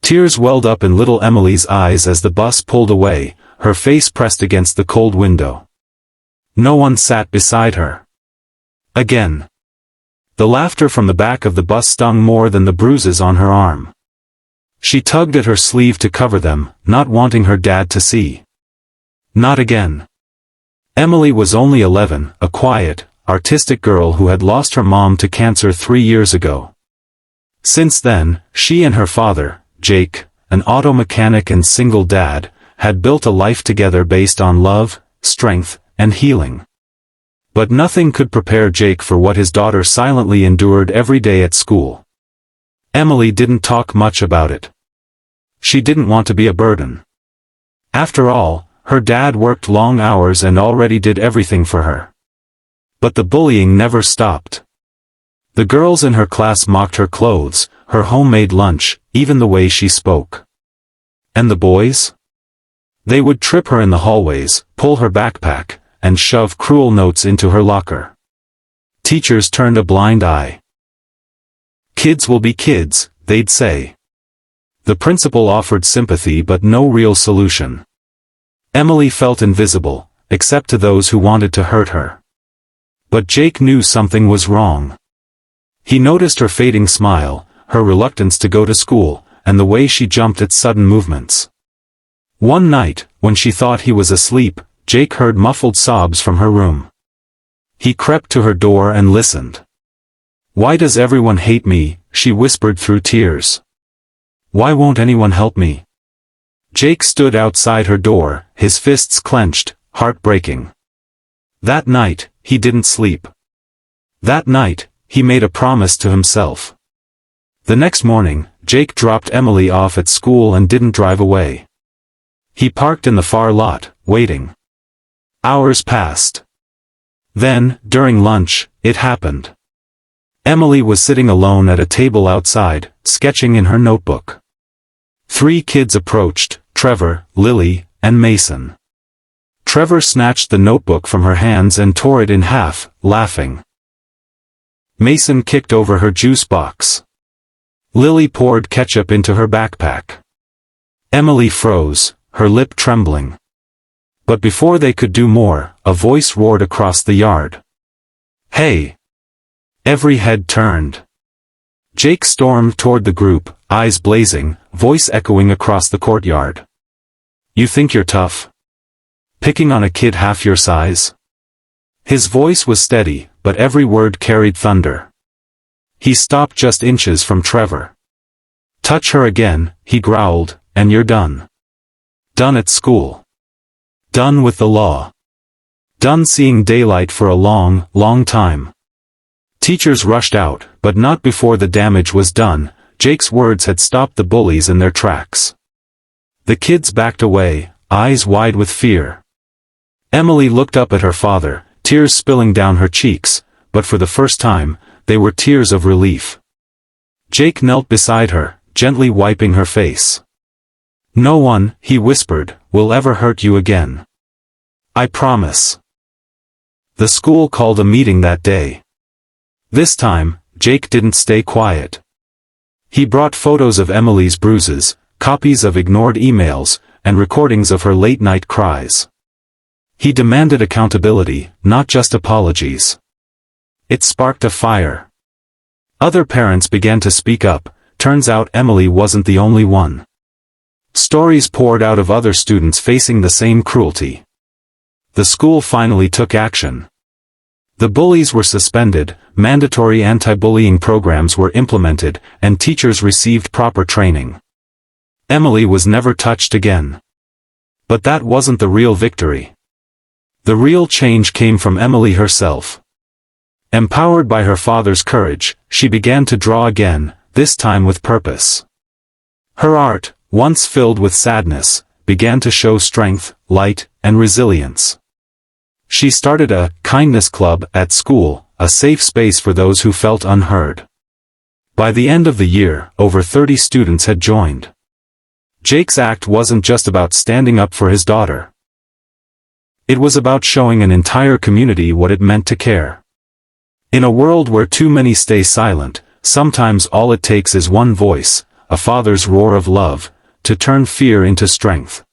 Tears welled up in little Emily's eyes as the bus pulled away, her face pressed against the cold window. No one sat beside her. Again. The laughter from the back of the bus stung more than the bruises on her arm. She tugged at her sleeve to cover them, not wanting her dad to see. Not again. Emily was only 11, a quiet, artistic girl who had lost her mom to cancer 3 years ago. Since then, she and her father, Jake, an auto mechanic and single dad, had built a life together based on love, strength, and healing. But nothing could prepare Jake for what his daughter silently endured every day at school. Emily didn't talk much about it. She didn't want to be a burden. After all, her dad worked long hours and already did everything for her. But the bullying never stopped. The girls in her class mocked her clothes, her homemade lunch, even the way she spoke. And the boys? They would trip her in the hallways, pull her backpack, and shove cruel notes into her locker. Teachers turned a blind eye. Kids will be kids, they'd say. The principal offered sympathy but no real solution. Emily felt invisible, except to those who wanted to hurt her. But Jake knew something was wrong. He noticed her fading smile, her reluctance to go to school, and the way she jumped at sudden movements. One night, when she thought he was asleep, Jake heard muffled sobs from her room. He crept to her door and listened. "Why does everyone hate me?" she whispered through tears. "Why won't anyone help me?" Jake stood outside her door, his fists clenched, heartbreaking. That night, he didn't sleep. That night, he made a promise to himself. The next morning, Jake dropped Emily off at school and didn't drive away. He parked in the far lot, waiting. Hours passed. Then, during lunch, it happened. Emily was sitting alone at a table outside, sketching in her notebook. 3 kids approached, Trevor, Lily, and Mason. Trevor snatched the notebook from her hands and tore it in half, laughing. Mason kicked over her juice box. Lily poured ketchup into her backpack. Emily froze, her lip trembling. But before they could do more, a voice roared across the yard. "Hey!" Every head turned. Jake stormed toward the group, eyes blazing, voice echoing across the courtyard. "You think you're tough? Picking on a kid half your size?" His voice was steady, but every word carried thunder. He stopped just inches from Trevor. "Touch her again," he growled, "and you're done. Done at school. Done with the law. Done seeing daylight for a long, long time." Teachers rushed out, but not before the damage was done. Jake's words had stopped the bullies in their tracks. The kids backed away, eyes wide with fear. Emily looked up at her father, tears spilling down her cheeks, but for the first time, they were tears of relief. Jake knelt beside her, gently wiping her face. "No one," he whispered, "will ever hurt you again. I promise." The school called a meeting that day. This time, Jake didn't stay quiet. He brought photos of Emily's bruises, copies of ignored emails, and recordings of her late-night cries. He demanded accountability, not just apologies. It sparked a fire. Other parents began to speak up. Turns out Emily wasn't the only one. Stories poured out of other students facing the same cruelty. The school finally took action. The bullies were suspended, mandatory anti-bullying programs were implemented, and teachers received proper training. Emily was never touched again. But that wasn't the real victory. The real change came from Emily herself. Empowered by her father's courage, she began to draw again, this time with purpose. Her art, once filled with sadness, began to show strength, light, and resilience. She started a kindness club at school, a safe space for those who felt unheard. By the end of the year, over 30 students had joined. Jake's act wasn't just about standing up for his daughter. It was about showing an entire community what it meant to care. In a world where too many stay silent, sometimes all it takes is one voice, a father's roar of love, to turn fear into strength.